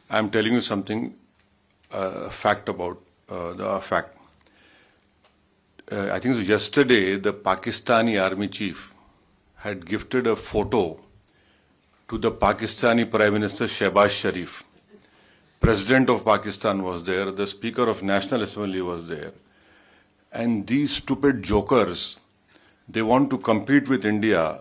I'm telling you something, fact about the fact. I think it was yesterday, the Pakistani army chief had gifted a photo to the Pakistani Prime Minister Shehbaz Sharif. President of Pakistan was there, the Speaker of National Assembly was there. And these stupid jokers, they want to compete with India.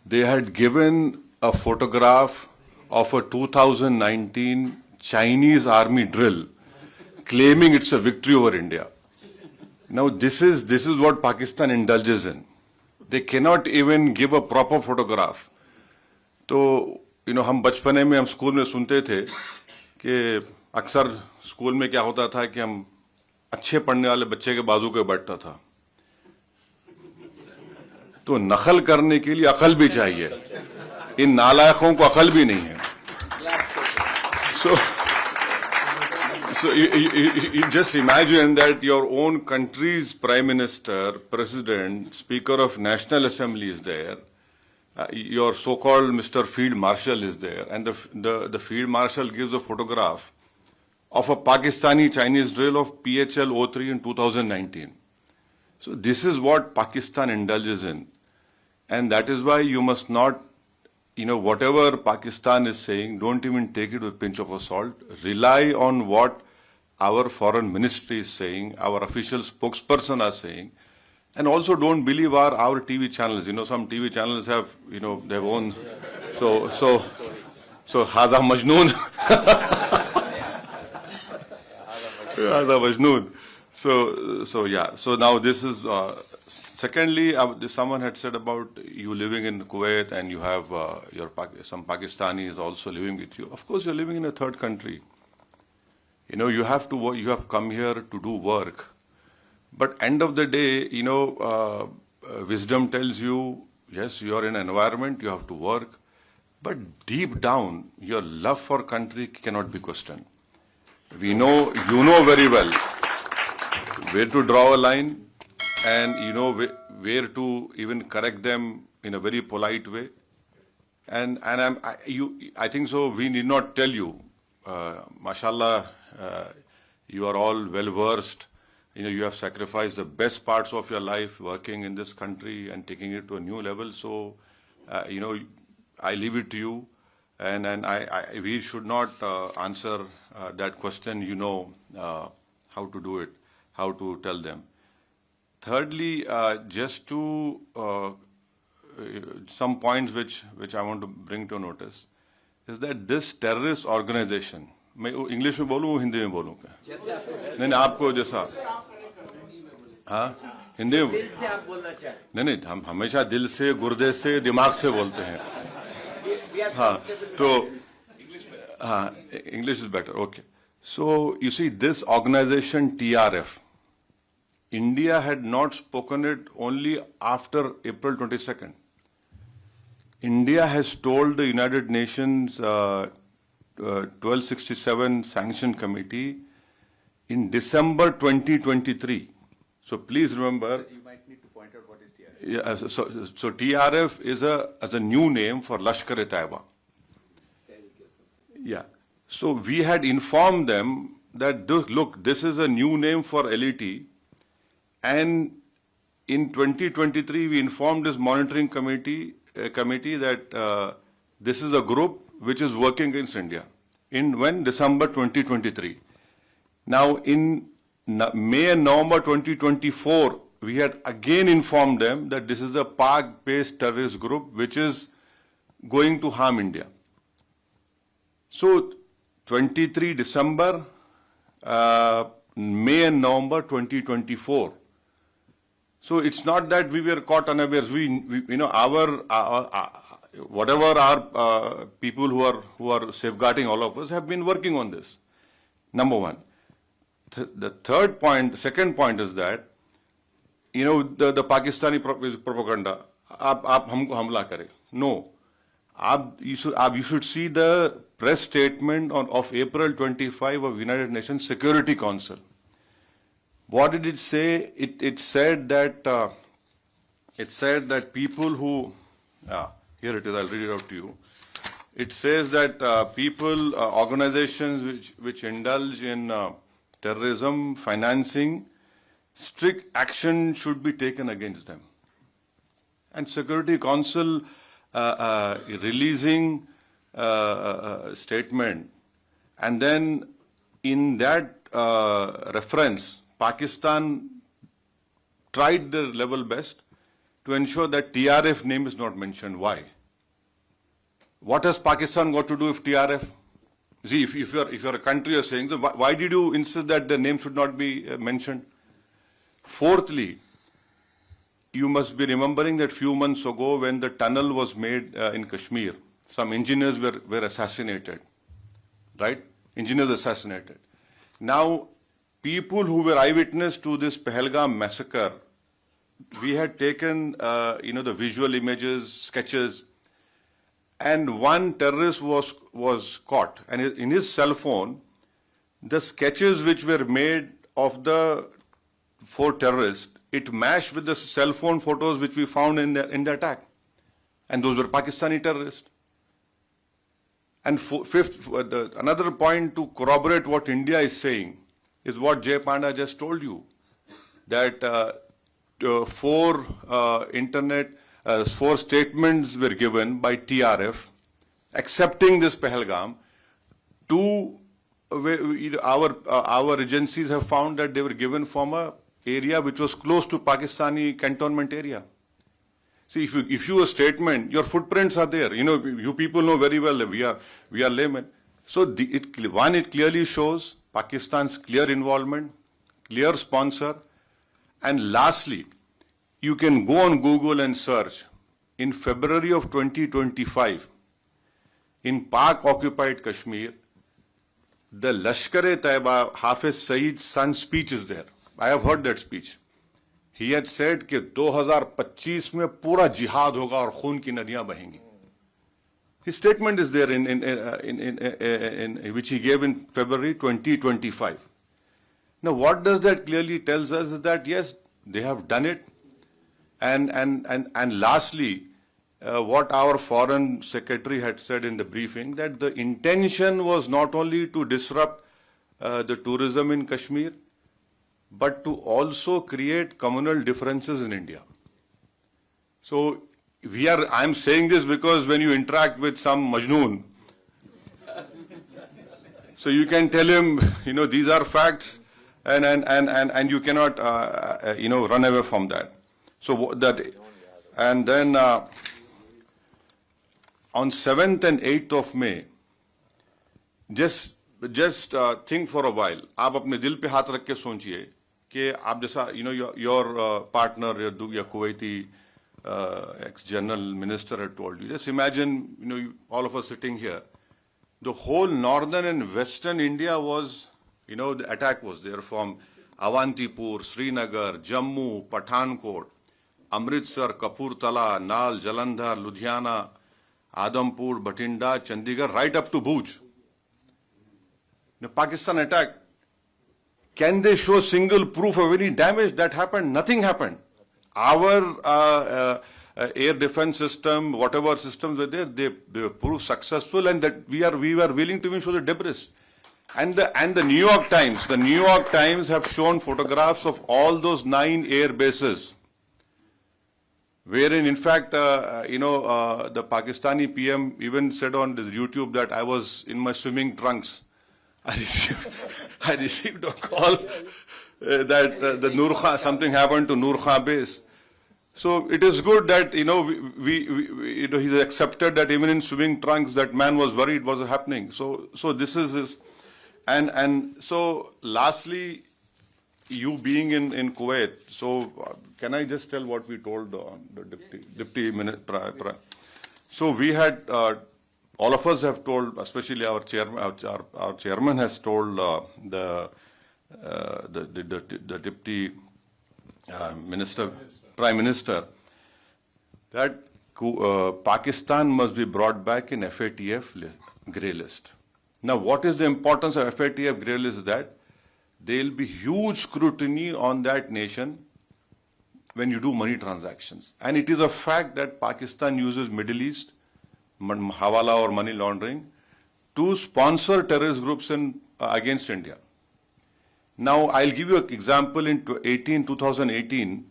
They had given a photograph of a 2019 Chinese army drill, claiming it's a victory over India. Now this is what Pakistan indulges in. They cannot even give a proper photograph. तो हम बचपने में हम school में सुनते थे कि अक्सर स्कूल में क्या होता था कि हम अच्छे पढ़ने वाले बच्चे के बाजू पे बैठता था. तो नकल करने के लिए अकल भी चाहिए. इन नालायकों को अकल भी नहीं है. So you just imagine that your own country's Prime Minister, President, Speaker of National Assembly is there. Your so-called Mr. Field Marshal is there, and the Field Marshal gives a photograph of a Pakistani Chinese drill of PHL-03 in 2019. So this is what Pakistan indulges in, and that is why you must not, whatever Pakistan is saying, don't even take it with a pinch of salt. Rely on what our foreign ministry is saying, our official spokesperson are saying. And also don't believe our TV channels. Some TV channels have, their own. So Haza Majnoon. Haza Majnoon. So yeah. So now this is, secondly, someone had said about you living in Kuwait and you have some Pakistanis also living with you. Of course, you're living in a third country. You have to work, you have come here to do work. But end of the day, wisdom tells you, yes, you are in an environment, you have to work. But deep down, your love for country cannot be questioned. You know very well where to draw a line, and you know where to even correct them in a very polite way. And I think so. We need not tell you, mashallah, you are all well versed. You have sacrificed the best parts of your life working in this country and taking it to a new level. So, I leave it to you, and we should not answer that question. How to do it, how to tell them. Thirdly, just to some points which I want to bring to notice is that this terrorist organization. मैं English में बोलूँ हिंदी में बोलूँ क्या? नहीं आपको जैसा हाँ हिंदी में दिल से आप बोलना चाहें नहीं हम हमेशा दिल से गुर्दे से दिमाग से बोलते हैं हाँ तो हाँ English is better. Okay, so you see this organization TRF, India had not spoken it only after April 22nd. India has told the United Nations 1267 Sanction Committee in December 2023. So please remember. You might need to point out what is TRF. Yeah, so TRF is a new name for Lashkar-e-Taiba. Yeah. So we had informed them that look, this is a new name for LET, and in 2023 we informed this monitoring committee that this is a group which is working against India. In when? December 2023. Now in May and November 2024, we had again informed them that this is a Pak-based terrorist group which is going to harm India. So 23 December, May and November 2024. So it's not that we were caught unawares. Whatever our people who are safeguarding all of us have been working on this. Number one. The second point is that, the Pakistani propaganda, आप हमको हमला करें. No. You should see the press statement of April 25 of United Nations Security Council. What did it say? It said that people who here it is, I'll read it out to you. it says that people, organizations which indulge in terrorism, financing, strict action should be taken against them. And Security Council releasing a statement, and then in that reference, Pakistan tried their level best to ensure that TRF name is not mentioned. Why? What has Pakistan got to do with TRF? See, if you're a country, you're saying, so why did you insist that the name should not be mentioned? Fourthly, you must be remembering that few months ago when the tunnel was made in Kashmir, some engineers were assassinated, right? Engineers assassinated. Now, people who were eyewitness to this Pahalgam massacre, we had taken, the visual images, sketches, and one terrorist was caught. And in his cell phone, the sketches which were made of the 4 terrorists, it matched with the cell phone photos which we found in the attack. And those were Pakistani terrorists. And fifth, another point to corroborate what India is saying is what Jay Panda just told you, that 4 statements were given by TRF accepting this Pahalgam. Our agencies have found that they were given from a area which was close to Pakistani cantonment area. See, if you a statement, your footprints are there. You people know very well that we are laymen. So it clearly shows Pakistan's clear involvement, clear sponsor, and lastly, you can go on Google and search. In February of 2025, in Pak-occupied Kashmir, the Lashkar-e-Taiba Hafiz Saeed's son's speech is there. I have heard that speech. He had said कि 2025 में पूरा जिहाद होगा और खून की नदियां बहेंगी. His statement is there in which he gave in February 2025. Now, what does that clearly tells us is that yes, they have done it, and lastly, what our foreign secretary had said in the briefing, that the intention was not only to disrupt the tourism in Kashmir, but to also create communal differences in India. So I'm saying this because when you interact with some Majnoon, so you can tell him, these are facts, and you cannot, run away from that. So and then on 7th and 8th of May, just think for a while. आप अपने दिल पे हाथ रख के सोचिए कि आप जैसा, your partner, your Kuwaiti ex-general minister had told you. Just imagine, all of us sitting here. The whole northern and western India was, the attack was there from Avantipur, Srinagar, Jammu, Pathankot, Amritsar, Kapurthala, Nal, Jalandhar, Ludhiana, Adampur, Bathinda, Chandigarh, right up to Bhuj. The Pakistan attack, can they show single proof of any damage that happened? Nothing happened. Our air defense system, whatever systems were there, they proved successful, and that we were willing to even show the debris. And the New York Times have shown photographs of all those 9 air bases, wherein in fact, the Pakistani PM even said on this YouTube that I was in my swimming trunks. I received a call that the Nur Khan, something happened to Nur Khan base. So it is good that he's accepted that even in swimming trunks that man was worried what was happening. So this is his, and so lastly, you being in Kuwait. So can I just tell what we told the deputy minister? So we had. All of us have told, especially our chairman has told the deputy minister, prime minister, that Pakistan must be brought back in FATF grey list. Now, what is the importance of FATF grey list? Is that there will be huge scrutiny on that nation when you do money transactions, and it is a fact that Pakistan uses Middle East hawala or money laundering, to sponsor terrorist groups against India. Now, I'll give you an example. In 2018,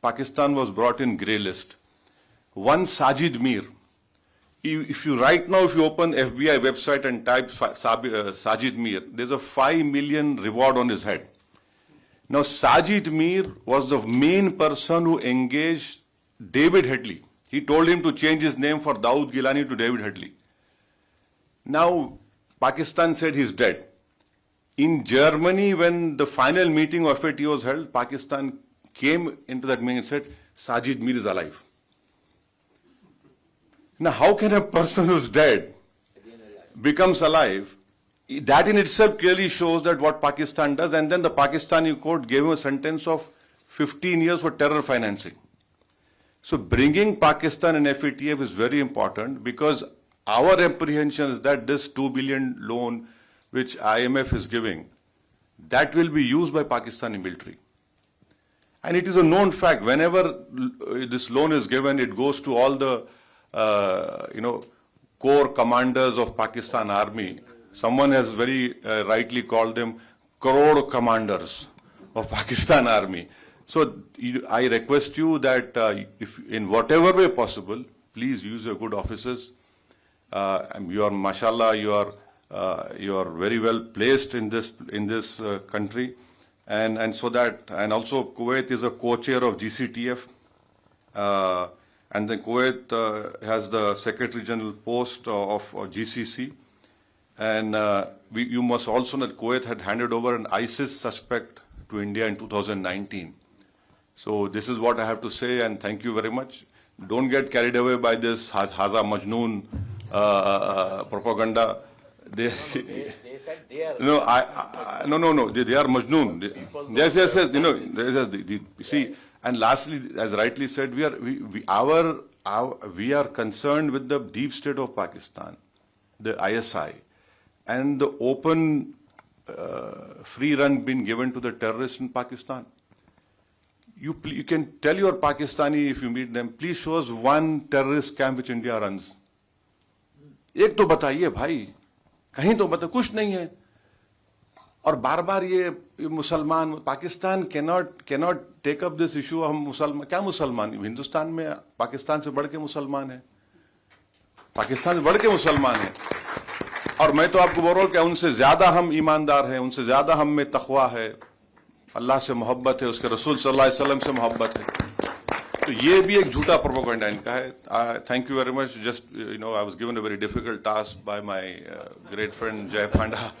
Pakistan was brought in grey list. One Sajid Mir. If you open FBI website and type Sajid Mir, there's a 5 million reward on his head. Now, Sajid Mir was the main person who engaged David Headley. He told him to change his name for Dawood Gilani to David Headley. Now, Pakistan said he's dead. In Germany, when the final meeting of FAT was held, Pakistan came into that meeting and said, Sajid Mir is alive. Now, how can a person who's dead becomes alive? That in itself clearly shows that what Pakistan does, and then the Pakistani court gave him a sentence of 15 years for terror financing. So bringing Pakistan and FATF is very important, because our apprehension is that this 2 billion loan which IMF is giving, that will be used by Pakistani military. And it is a known fact, whenever this loan is given, it goes to all the core commanders of Pakistan Army. Someone has very rightly called them crore commanders of Pakistan Army. So I request you that if in whatever way possible, please use your good offices. You are, mashallah, you are very well placed in this country, and so that, and also Kuwait is a co-chair of GCTF, and then Kuwait has the Secretary General post of GCC. And you must also know that Kuwait had handed over an ISIS suspect to India in 2019. So this is what I have to say, and thank you very much. Don't get carried away by this Haza Majnoon propaganda. They said they are. No, no. They are Majnoon. Yes. See, and lastly, as rightly said, we are concerned with the deep state of Pakistan, the ISI. And the open free run been given to the terrorists in Pakistan. You can tell your Pakistani, if you meet them, please show us one terrorist camp which India runs. एक तो बताइए भाई, कहीं तो बताइए, कुछ नहीं है. और बार-बार ये मुसलमान, Pakistan cannot take up this issue. हम मुसलमान, क्या मुसलमान? हिंदुस्तान में पाकिस्तान से बढ़ के मुसलमान है. पाकिस्तान से बढ़ के मुसलमान है. और मैं तो आपको बोल रहा हूं कि उनसे ज्यादा हम ईमानदार हैं, उनसे ज्यादा हम में तकवा है, अल्लाह से मोहब्बत है, उसके रसूल सल्लल्लाहु अलैहि वसल्लम से मोहब्बत है. तो ये भी एक झूठा प्रोपेगेंडा इनका है. Thank you very much. Just I was given a very difficult task by my great friend जय पांडा.